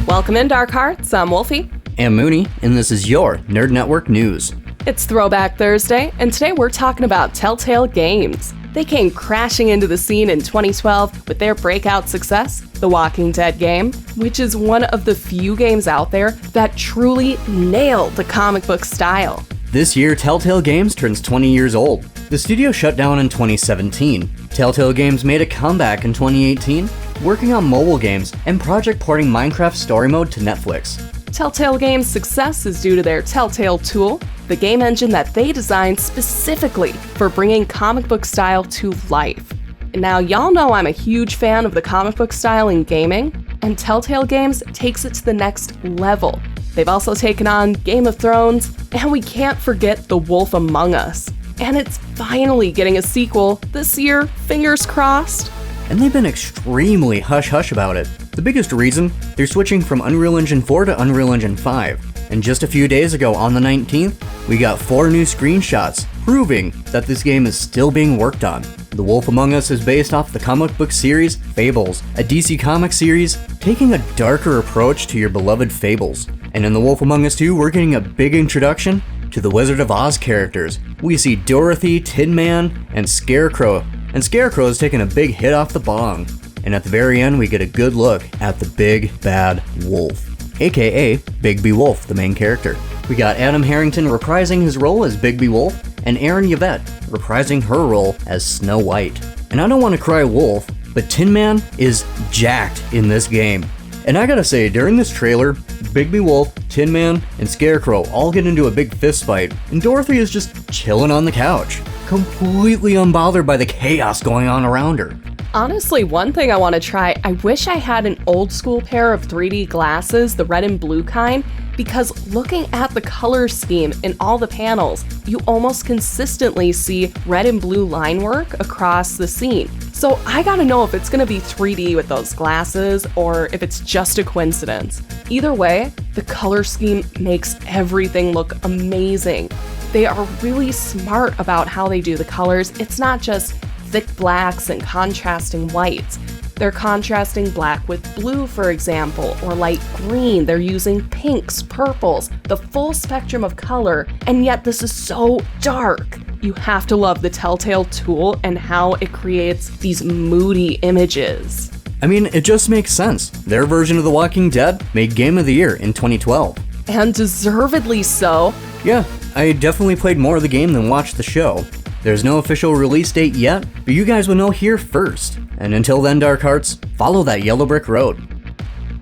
Welcome in, Dark Hearts. I'm Wolfie. And Mooney, and this is your Nerd Network News. It's Throwback Thursday, and today we're talking about Telltale games. They came crashing into the scene in 2012 with their breakout success, The Walking Dead game, which is one of the few games out there that truly nailed the comic book style. This year, Telltale Games turns 20 years old. The studio shut down in 2017. Telltale Games made a comeback in 2018, working on mobile games and project porting Minecraft Story Mode to Netflix. Telltale Games' success is due to their Telltale tool, the game engine that they designed specifically for bringing comic book style to life. And now, y'all know I'm a huge fan of the comic book style in gaming, and Telltale Games takes it to the next level. They've also taken on Game of Thrones, and we can't forget The Wolf Among Us. And it's finally getting a sequel this year, fingers crossed. And they've been extremely hush-hush about it. The biggest reason, they're switching from Unreal Engine 4 to Unreal Engine 5. And just a few days ago, on the 19th, we got 4 new screenshots proving that this game is still being worked on. The Wolf Among Us is based off the comic book series Fables, a DC Comics series taking a darker approach to your beloved Fables. And in The Wolf Among Us 2, we're getting a big introduction to the Wizard of Oz characters. We see Dorothy, Tin Man, and Scarecrow. And Scarecrow is taking a big hit off the bong. And at the very end, we get a good look at the Big Bad Wolf, aka Bigby Wolf, the main character. We got Adam Harrington reprising his role as Bigby Wolf, and Erin Yvette reprising her role as Snow White. And I don't want to cry wolf, but Tin Man is jacked in this game. And I gotta say, during this trailer, Bigby Wolf, Tin Man, and Scarecrow all get into a big fist fight, and Dorothy is just chilling on the couch, completely unbothered by the chaos going on around her. Honestly, one thing I want to try, I wish I had an old school pair of 3D glasses, the red and blue kind, because looking at the color scheme in all the panels, you almost consistently see red and blue line work across the scene. So I gotta know if it's gonna be 3D with those glasses or if it's just a coincidence. Either way, the color scheme makes everything look amazing. They are really smart about how they do the colors. It's not just thick blacks and contrasting whites. They're contrasting black with blue, for example, or light green. They're using pinks, purples, the full spectrum of color, and yet this is so dark. You have to love the Telltale tool and how it creates these moody images. I mean, it just makes sense. Their version of The Walking Dead made Game of the Year in 2012. And deservedly so. Yeah, I definitely played more of the game than watched the show. There's no official release date yet, but you guys will know here first. And until then, Dark Hearts, follow that yellow brick road.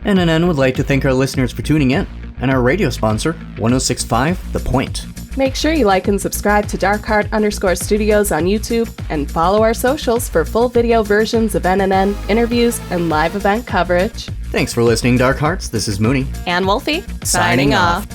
NNN would like to thank our listeners for tuning in, and our radio sponsor, 1065 The Point. Make sure you like and subscribe to darkheart_studios on YouTube, and follow our socials for full video versions of NNN, interviews, and live event coverage. Thanks for listening, Dark Hearts. This is Mooney. And Wolfie, signing off.